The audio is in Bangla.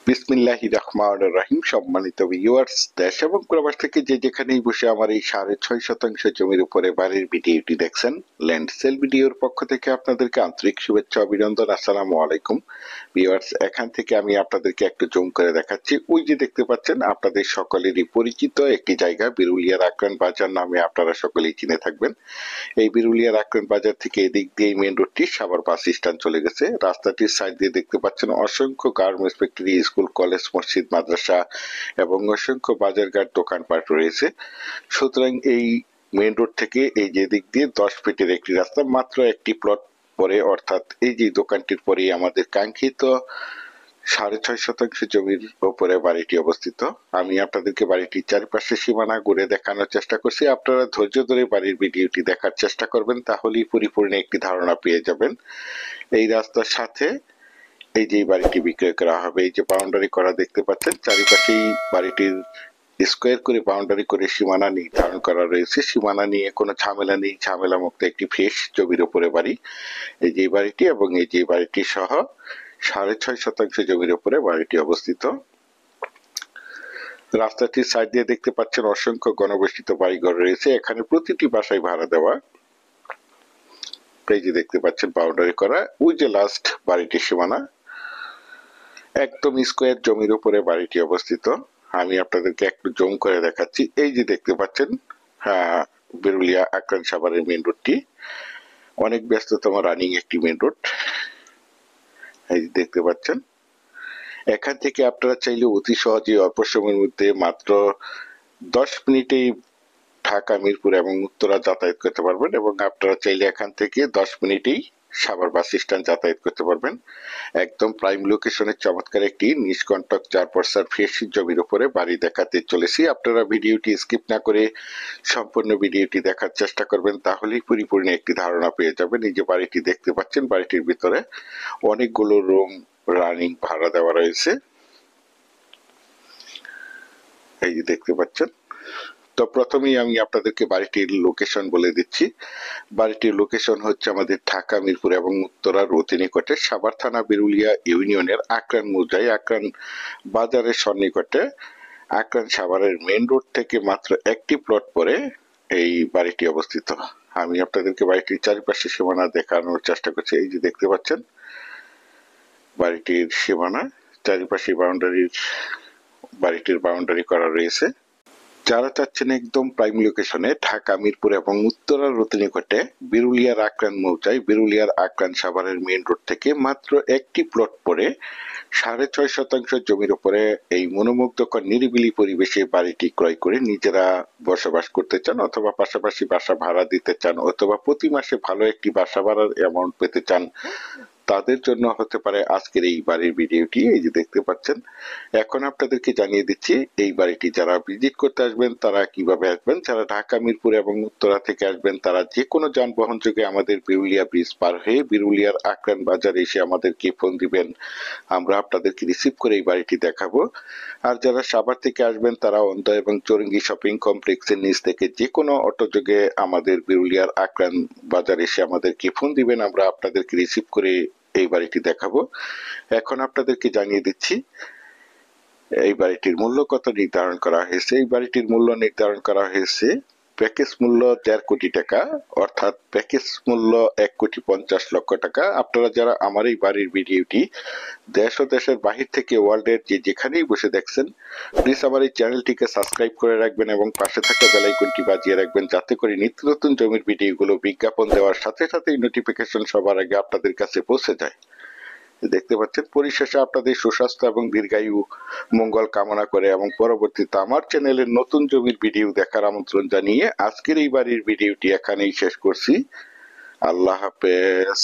বিসমিল্লাহির রহমানির রহিম। সম্মানিত ভিউয়ার্স, দেশ এবং প্রবাস থেকে যে যেখানেই বসে আমার এই 6.5 শতাংশ জমির উপরে বাড়ির ভিডিওটি দেখছেন, ল্যান্ড সেল ভিডিওর পক্ষ থেকে আপনাদেরকে আন্তরিক শুভেচ্ছা অভিনন্দন। আসসালামু আলাইকুম ভিউয়ার্স। এখান থেকে আমি আপনাদেরকে একটু জুম করে দেখাচ্ছি। ওই যে দেখতে পাচ্ছেন, আপনাদের সকলেরই পরিচিত একটি জায়গা, বিরুলিয়ার আক্রান বাজার নামে আপনারা সকলেই চিনে থাকবেন। এই বিরুলিয়ার আক্রান বাজার থেকে এদিক দিয়ে মেইন রোডটি সাভার বাস স্ট্যান্ড চলে গেছে। রাস্তাটির সাইড দিয়ে দেখতে পাচ্ছেন অসংখ্য গার্মেন্টস ফ্যাক্টরি, স্কুল, কলেজ, মসজিদ, মাদ্রাসা এবং অসংখ্য বাজারঘাট, দোকানপাট রয়েছে। সুতরাং এই মেইন রোড থেকে এই যে দিক দিয়ে 10 ফিটের একটি রাস্তা, মাত্র একটি প্লট পরে, অর্থাৎ এই যে দোকানটির পরেই আমাদের কাঙ্ক্ষিত 6.5 শতাংশ জমির উপরে বাড়িটি অবস্থিত। আমি আপনাদেরকে বাড়িটির চারপাশে সীমানা ঘুরে দেখানোর চেষ্টা করছি। আপনারা ধৈর্য ধরে বাড়ির ভিডিওটি দেখার চেষ্টা করবেন, তাহলেই পরিপূর্ণ একটি ধারণা পেয়ে যাবেন। এই রাস্তার সাথে এই যে বাড়িটি বিক্রয় করা হবে, এই যে বাউন্ডারি করা দেখতে পাচ্ছেন, চারিপাশেই বাড়িটির স্কোয়ার করে বাউন্ডারি করে সীমানা নির্ধারণ করা রয়েছে। সীমানা নিয়ে কোনো ঝামেলা নেই, ঝামেলা মুক্ত একটি ফ্রেশ জমির উপরে বাড়ি এই যে বাড়িটি, এবং এই যে বাড়িটি সহ 6.5 শতাংশ জমির উপরে বাড়িটি অবস্থিত। রাস্তাটির সাইড দিয়ে দেখতে পাচ্ছেন অসংখ্য ঘনবসতিত বাড়িঘর রয়েছে। এখানে প্রতিটি বাসায় ভাড়া দেওয়া। এই যে দেখতে পাচ্ছেন বাউন্ডারি করা, ওই যে লাস্ট বাড়িটির সীমানা, একদম স্কোয়ার জমির উপরে বাড়িটি অবস্থিত। আমি আপনাদেরকে একটু জুম করে দেখাচ্ছি। এই যে দেখতে পাচ্ছেন, হ্যাঁ, বিরুলিয়া আক্রান সাভারের মেইন রোডটি, অনেক ব্যস্ততম রানিং একটি মেইন রোড। এই যে দেখতে পাচ্ছেন, এখান থেকে আপনারা চাইলে অতি সহজে অল্প সময়ের মধ্যে মাত্র 10 মিনিটেই ঢাকা, মিরপুর এবং উত্তরা যাতায়াত করতে পারবেন, এবং আপনারা চাইলে এখান থেকে 10 মিনিটেই সাভার বাস স্ট্যান্ড যাতায়াত করতে পারবেন। একদম প্রাইম লোকেশনের চমৎকার একটি নিষ্কণ্টক 4 পয়সার ফ্রেশ জমির উপরে বাড়ি দেখাতে চলেছি। আপনারা ভিডিওটি স্কিপ না করে সম্পূর্ণ ভিডিওটি দেখার চেষ্টা করবেন, তাহলেই পরিপূর্ণ একটি ধারণা পেয়ে যাবেন। এই যে বাড়িটি দেখতে পাচ্ছেন, বাড়িটির ভিতরে অনেকগুলো রুম রানিং ভাড়া দেওয়া রয়েছে। এই যে দেখতে পাচ্ছেন। তো প্রথমেই আমি আপনাদেরকে বাড়িটির লোকেশন বলে দিচ্ছি। বাড়িটির লোকেশন হচ্ছে আমাদের ঢাকা, মিরপুর এবং উত্তরার অতি নিকটে, সাভার থানা, বিরুলিয়া ইউনিয়নের আক্রান মৌজায়, আক্রান বাজারের সন্নিকটে, আক্রান সাভারের মেইন রোড থেকে মাত্র একটি প্লট পরে এই বাড়িটি অবস্থিত। আমি আপনাদেরকে বাড়িটির চারিপাশে সীমানা দেখানোর চেষ্টা করছি। এই যে দেখতে পাচ্ছেন বাড়িটির সীমানা, চারিপাশে বাড়িটির বাউন্ডারি করা রয়েছে। যারা চাচ্ছেন একদম প্রাইম লোকেশনে ঢাকা, মিরপুর এবং উত্তরার অতি নিকটে, বিরুলিয়ার আক্রান মৌজায়, বিরুলিয়ার আক্রান সাভারের মেইন রোড থেকে মাত্র একটি প্লট পরে 6.5 শতাংশ জমির উপরে এই মনোমুগ্ধকর নিরিবিলি পরিবেশে বাড়িটি ক্রয় করে নিজেরা বসবাস করতে চান, অথবা পাশাপাশি বাসা ভাড়া দিতে চান, অথবা প্রতি মাসে ভালো একটি বাসা ভাড়ার অ্যামাউন্ট পেতে চান, তাদের জন্য হতে পারে আজকের এই বাড়ির ভিডিওটি। এই যে দেখতে পাচ্ছেন, এখন আপনাদেরকে জানিয়ে দিচ্ছি এই বাড়িটি যারা ভিজিট করতে আসবেন তারা কিভাবে আসবেন। যারা ঢাকা, মিরপুর এবং উত্তরা থেকে আসবেন তারা যে কোনো যানবাহন যোগে আমাদের বিরুলিয়া ব্রিজ পার হয়ে বিরুলিয়ার আক্রান বাজারে এসে আমাদেরকে ফোন দিবেন, আমরা আপনাদেরকে রিসিভ করে এই বাড়িটি দেখাবো। আর যারা সাভার থেকে আসবেন তারা অন্ধ এবং চৌরঙ্গি শপিং কমপ্লেক্সের নিচ থেকে যে কোনো অটো যোগে আমাদের বিরুলিয়ার আক্রান বাজারে এসে আমাদেরকে ফোন দিবেন, আমরা আপনাদেরকে রিসিভ করে এই বাড়িটি দেখাবো। এখন আপনাদেরকে জানিয়ে দিচ্ছি এই বাড়িটির মূল্য কত নির্ধারণ করা হয়েছে। এই বাড়িটির মূল্য নির্ধারণ করা হয়েছে প্যাকেজ মূল্য 1.5 কোটি টাকা, অর্থাৎ প্যাকেজ মূল্য 1,50,00,000 টাকা। আপনারা যারা আমার এই বাড়ির ভিডিওটি দেশ ও দেশের বাহির থেকে ওয়ার্ল্ডের যে যেখানেই বসে দেখছেন, প্লিজ আমার এই চ্যানেলটিকে সাবস্ক্রাইব করে রাখবেন এবং পাশে থাকা বেল আইকনটি বাজিয়ে রাখবেন, যাতে করে নিত্য নতুন জমির ভিডিওগুলো বিজ্ঞাপন দেওয়ার সাথে সাথেই নোটিফিকেশন সবার আগে আপনাদের কাছে পৌঁছে যায়। দেখতে পাচ্ছেন, পরিশেষে আপনাদের সুস্বাস্থ্য এবং দীর্ঘায়ু মঙ্গল কামনা করে এবং পরবর্তীতে আমার চ্যানেলের নতুন জমির ভিডিও দেখার আমন্ত্রণ জানিয়ে আজকের এই বাড়ির ভিডিওটি এখানেই শেষ করছি। আল্লাহ হাফেজ।